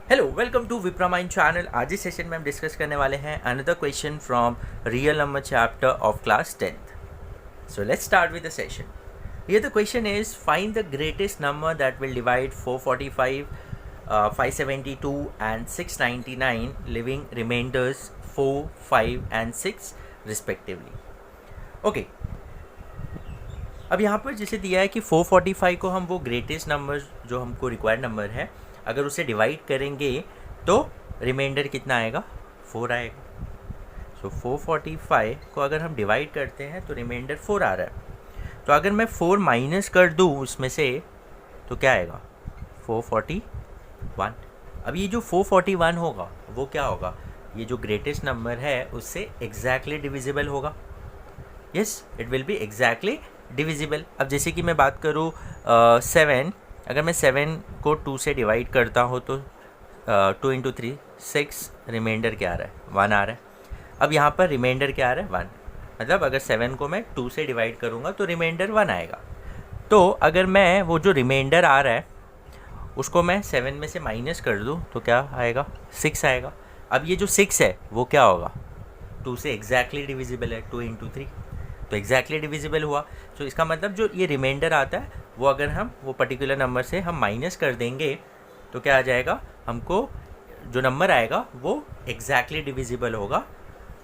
Hello, welcome to Vipra mind channel. आज इस session में हम डिस्कस करने वाले हैं another question from real number chapter of class 10th। So let's start with the session. Here the question is, find the greatest number that will divide 445, 572 and 699, leaving remainders 4, 5 and 6 respectively. Okay, अब यहाँ पर जैसे दिया है कि 445 को हम वो ग्रेटेस्ट नंबर जो हमको रिक्वायर्ड नंबर है, अगर उसे डिवाइड करेंगे तो रिमाइंडर कितना आएगा, 4 आएगा। सो 445 को अगर हम डिवाइड करते हैं तो रिमाइंडर 4 आ रहा है। तो अगर मैं 4 माइनस कर दूँ उसमें से तो क्या आएगा, 441। अब ये जो 441 होगा वो क्या होगा, ये जो ग्रेटेस्ट नंबर है उससे एग्जैक्टली डिविजिबल होगा। Yes, it will be exactly divisible. अब जैसे कि मैं बात करूँ 7, अगर मैं 7 को 2 से डिवाइड करता हूँ तो 2 इंटू 3 6, रिमाइंडर क्या आ रहा है, 1 आ रहा है। अब यहाँ पर रिमाइंडर क्या आ रहा है, 1। मतलब अगर 7 को मैं 2 से डिवाइड करूँगा तो रिमाइंडर 1 आएगा। तो अगर मैं वो जो रिमाइंडर आ रहा है उसको मैं 7 में से माइनस कर दूँ तो क्या आएगा, 6 आएगा। अब ये जो 6 है वो क्या होगा, 2 से एग्जैक्टली डिविजिबल है, 2 इंटू 3 तो एग्जैक्टली डिविजिबल हुआ। तो इसका मतलब जो ये रिमाइंडर आता है वो अगर हम वो पर्टिकुलर नंबर से हम माइनस कर देंगे तो क्या आ जाएगा, हमको जो नंबर आएगा वो एग्जैक्टली डिविजिबल होगा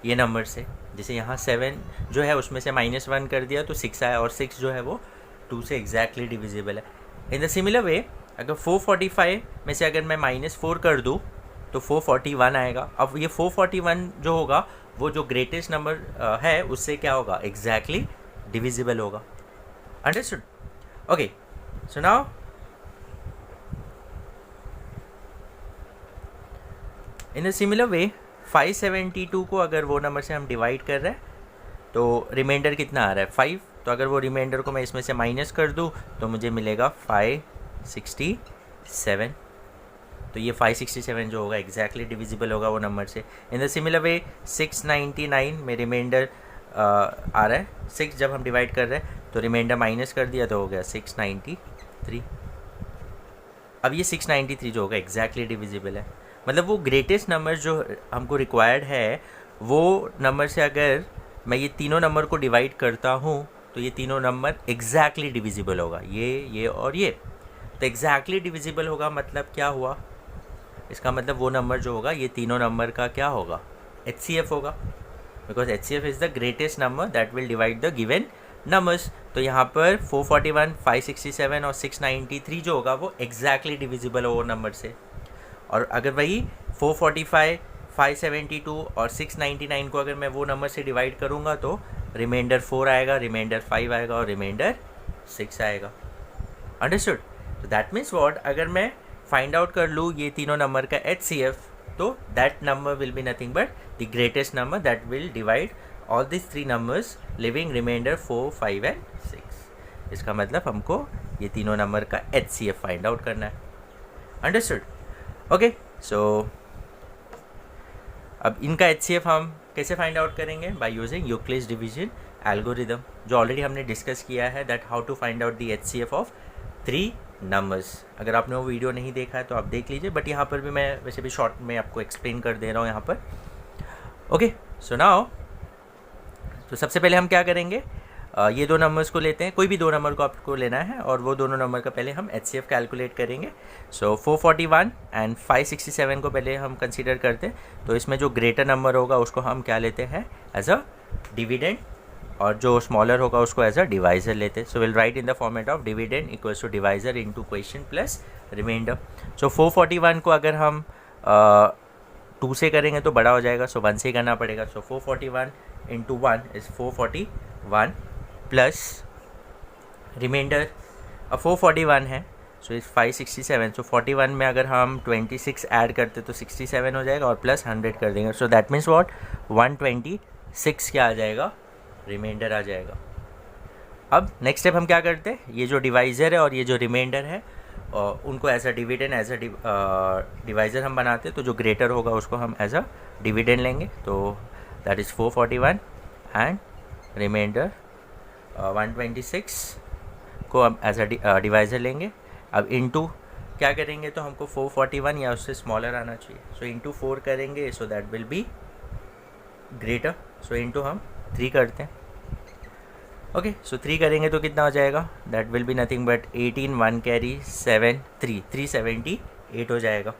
ये नंबर से। जैसे यहाँ 7 जो है उसमें से -1 कर दिया तो 6 आया, और 6 जो है वो 2 से एग्जैक्टली डिविजिबल है। इन द सिमिलर वे अगर 445 में से अगर मैं -4 कर दूँ तो 441 आएगा। अब ये 441 जो होगा वो जो ग्रेटेस्ट नंबर है उससे क्या होगा, एग्जैक्टली डिविजिबल होगा। Understood? Okay, so now in a similar way 572 को अगर वो नंबर से हम डिवाइड कर रहे हैं तो रिमाइंडर कितना आ रहा है, 5। तो अगर वो रिमाइंडर को मैं इसमें से माइनस कर दूँ तो मुझे मिलेगा 567। तो ये 567 जो होगा एग्जैक्टली डिविजिबल होगा वो नंबर से। इन द सिमिलर वे 699 में रिमाइंडर आ रहा है, 6 जब हम डिवाइड कर रहे हैं तो रिमाइंडर माइनस कर दिया तो हो गया 693। अब ये 693 जो होगा एग्जैक्टली डिविजिबल है। मतलब वो ग्रेटेस्ट नंबर जो हमको रिक्वायर्ड है वो नंबर से अगर मैं ये तीनों नंबर को डिवाइड करता हूँ तो ये तीनों नंबर एग्जैक्टली डिविजिबल होगा, ये और ये। तो एग्जैक्टली डिविजिबल होगा मतलब क्या हुआ, इसका मतलब वो नंबर जो होगा ये तीनों नंबर का क्या होगा, HCF होगा, because HCF is the greatest number that will divide the given numbers. तो यहाँ पर 441, 567 और 693 जो होगा वो एग्जैक्टली डिविजिबल हो वो नंबर से। और अगर वही 445, 572 और 699 को अगर मैं वो नंबर से डिवाइड करूँगा तो रिमाइंडर 4 आएगा, रिमाइंडर 5 आएगा और रिमाइंडर 6 आएगा। अंडरस्टूड? तो दैट मीन्स व्हाट, अगर मैं फाइंड आउट कर लूँ ये तीनों नंबर का HCF तो that number will be nothing but the greatest number that will divide all this 3 numbers leaving remainder 4, 5 and 6। इसका मतलब हमको ये तीनों नंबर का HCF फाइंड आउट करना है। अंडरस्टूड? ओके, सो अब इनका HCF हम कैसे फाइंड आउट करेंगे, by using Euclid's division algorithm, जो ऑलरेडी हमने डिस्कस किया है, that how to find out the HCF of 3 numbers. अगर आपने वो वीडियो नहीं देखा है तो आप देख लीजिए, बट यहाँ पर भी मैं वैसे भी शॉर्ट में आपको एक्सप्लेन कर दे रहा हूँ यहाँ पर। ओके, सो नाउ तो सबसे पहले हम क्या करेंगे, ये 2 नंबर्स को लेते हैं, कोई भी 2 नंबर को आपको लेना है और वो दोनों नंबर का पहले हम HCF कैलकुलेट करेंगे। सो 441 एंड 567 को पहले हम कंसीडर करते हैं, तो इसमें जो ग्रेटर नंबर होगा उसको हम क्या लेते हैं, एज अ डिविडेंड, और जो स्मॉलर होगा उसको एज अ डिवाइज़र लेते हैं। So will write in the format of dividend equals to divisor into question plus reminder. So 441 को अगर हम 2 से करेंगे तो बड़ा हो जाएगा, सो 1 से करना पड़ेगा। सो 441 इंटू 1 इज़ 441 प्लस रिमाइंडर, अब 441 है सो इज़ 567। सो 41 में अगर हम 26 ऐड करते तो 67 हो जाएगा और प्लस 100 कर देंगे। सो दैट मीन्स व्हाट, 126 क्या आ जाएगा, रिमाइंडर आ जाएगा। अब नेक्स्ट स्टेप हम क्या करते हैं, ये जो डिवाइज़र है और ये जो रिमाइंडर है उनको as a dividend as a divisor हम बनाते हैं, तो जो ग्रेटर होगा उसको हम एज अ डिविडेंड लेंगे। तो दैट इज़ 441 एंड रिमाइंडर 126 को हम एज अ डिवाइज़र लेंगे। अब इनटू क्या करेंगे तो हमको 441 या उससे स्मॉलर आना चाहिए. सो इंटू 4 करेंगे, so that will be greater. So into हम 3 करते हैं. ओके, सो 3 करेंगे तो कितना हो जाएगा, that will be nothing but 18, 1 carry 7, 378 हो जाएगा.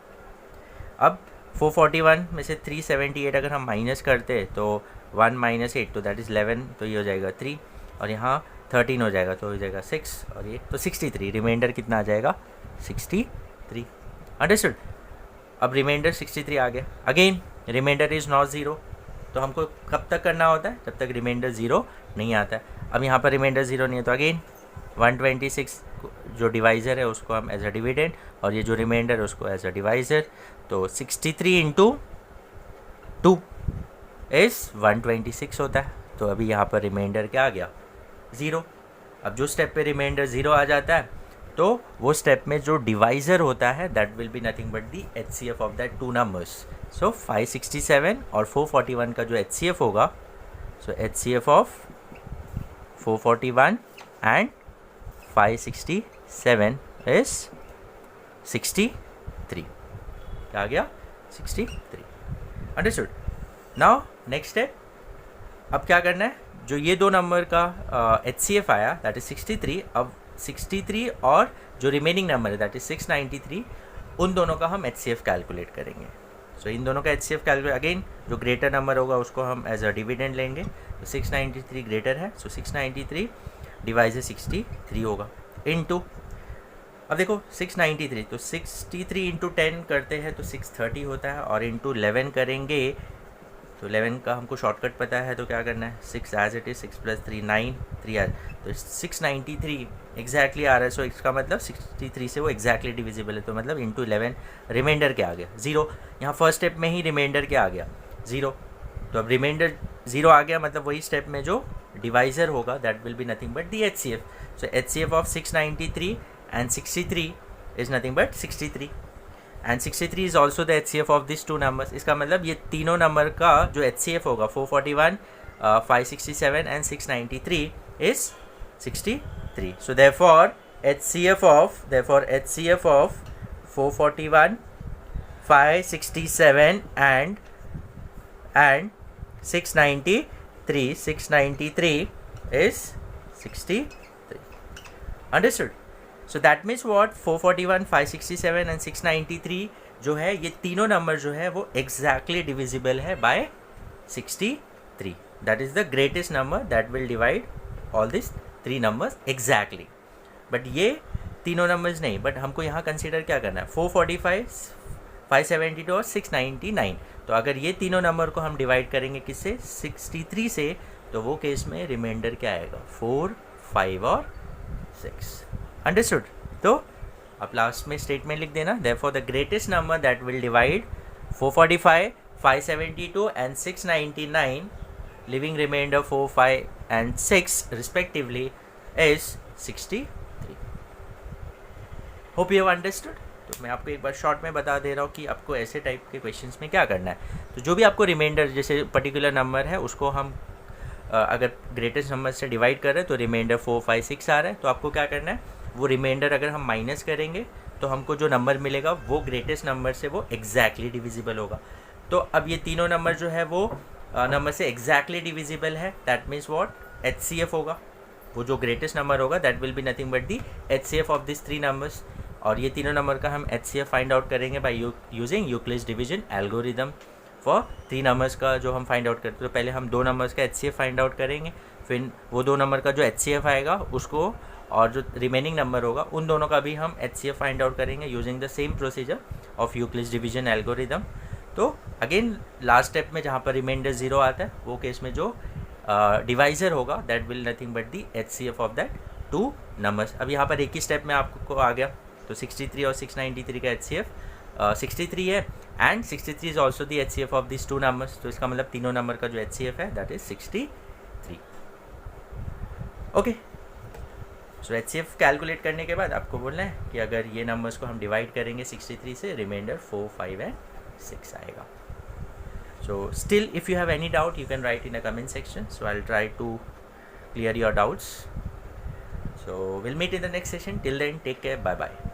अब 441 में से 378 अगर हम माइनस करते तो 1 माइनस 8 तो दैट इज़ 11, तो ये हो जाएगा 3 और यहाँ 13 हो जाएगा तो हो जाएगा 6 और ये तो 63. रिमाइंडर कितना आ जाएगा 63. अंडरस्टूड. अब रिमाइंडर 63 आ गया. Again remainder is not zero, तो हमको कब तक करना होता है, जब तक रिमाइंडर ज़ीरो नहीं आता है. अब यहाँ पर रिमाइंडर ज़ीरो नहीं है तो अगेन 126 जो डिवाइज़र है उसको हम एज अ डिविडेंड और ये जो रिमाइंडर है उसको एज अ डिवाइज़र. तो 63 इंटू 2 इज़ 126 होता है. तो अभी यहाँ पर रिमाइंडर क्या आ गया, ज़ीरो. अब जो स्टेप पे रिमाइंडर ज़ीरो आ जाता है तो वो स्टेप में जो डिवाइज़र होता है that will be nothing but the HCF of that two numbers. So 567 और 441 का जो HCF होगा, so HCF of 441 and 567 is 63. क्या आ गया 63. अंडरस्टूड. नाउ नेक्स्ट स्टेप, अब क्या करना है, जो ये दो नंबर का HCF आया दैट इज 63. अब 63 और जो रिमेनिंग नंबर है दैट इज 693, उन दोनों का हम HCF कैलकुलेट करेंगे. सो इन दोनों का HCF कैलकुलेट, अगेन जो ग्रेटर नंबर होगा उसको हम एज अ डिविडेंड लेंगे. तो 693 ग्रेटर है, सो 693 डिवाइज 63 होगा इनटू. अब देखो 693 तो 63 इंटू 10 करते हैं तो 630 होता है और इंटू 11 करेंगे तो 11 का हमको शॉर्टकट पता है तो क्या करना है, 6 एज इट इज 6 + 3 9 3 एज, तो 693 एग्जैक्टली आ रहा है. सो इसका मतलब 63 से वो एग्जैक्टली डिविजिबल है. तो मतलब इंटू 11 रिमाइंडर क्या आ गया, ज़ीरो. यहाँ फर्स्ट स्टेप में ही रिमाइंडर क्या आ गया, ज़ीरो. तो अब रिमाइंडर ज़ीरो आ गया मतलब वही स्टेप में जो डिवाइज़र होगा that will be nothing but the HCF. So HCF of 693 and 63 is nothing but 63 and 63 is also the HCF of this two numbers. इसका मतलब ये तीनों नंबर का जो HCF होगा 441, 567 and 693 is 63. So therefore HCF of 441, 567 and 693 is 63. Understood? So that means what, 441, 567 and 693 जो है ये तीनों नंबर जो है वो exactly divisible है by 63. That is the greatest number that will divide all these three numbers exactly. But ये तीनों नंबर्स नहीं, बट हमको यहाँ कंसिडर क्या करना है, 445, 572 और 699. तो अगर ये तीनों नंबर को हम डिवाइड करेंगे किससे, 63 से, तो वो केस में रिमाइंडर क्या आएगा, 4, 5 और 6. अंडरस्टूड. तो अब लास्ट में स्टेटमेंट लिख देना, therefore the greatest number that will divide 445, 572 and 699, leaving remainder 4, 5 and 6 respectively is 63. Hope you have understood. तो मैं आपको एक बार शॉर्ट में बता दे रहा हूँ कि आपको ऐसे टाइप के क्वेश्चंस में क्या करना है. तो जो भी आपको रिमाइंडर, जैसे पर्टिकुलर नंबर है उसको हम अगर ग्रेटेस्ट नंबर से डिवाइड कर रहे हैं तो रिमाइंडर 4, 5, 6 आ रहा है, तो आपको क्या करना है, वो रिमाइंडर अगर हम माइनस करेंगे तो हमको जो नंबर मिलेगा वो ग्रेटेस्ट नंबर से वो एग्जैक्टली डिविजिबल होगा. तो अब ये तीनों नंबर जो है वो नंबर से एग्जैक्टली डिविजिबल है. दैट मीन्स व्हाट, HCF होगा, वो जो ग्रेटेस्ट नंबर होगा that will be nothing but the HCF of this three numbers. और ये तीनों नंबर का हम HCF फाइंड आउट करेंगे by using Euclid's division algorithm for 3 numbers का जो हम फाइंड आउट करते हैं. तो पहले हम 2 नंबर्स का HCF फाइंड आउट करेंगे, फिर वो 2 नंबर का जो HCF आएगा उसको और जो रिमेनिंग नंबर होगा उन दोनों का भी हम HCF फाइंड आउट करेंगे using the same procedure of Euclid's division algorithm. तो अगेन लास्ट स्टेप में जहाँ पर रिमाइंडर 0 आता है वो केस में जो डिवाइज़र होगा that will nothing but the HCF of that 2 numbers. अब यहाँ पर एक ही स्टेप में आपको आ गया. तो 63 और 693 का HCF 63 है and 63 is also the HCF of this 2 numbers. तो इसका मतलब तीनों नंबर का जो HCF है that is 63. Okay, so HCF calculate करने के बाद आपको बोलना है कि अगर ये नंबर्स को हम डिवाइड करेंगे 63 से, रिमाइंडर 4, 5 एंड 6 आएगा. So still if you have any doubt you can write in the comment section, so I'll try to clear your doubts. So we'll meet in the next session. Till then, take care, bye bye.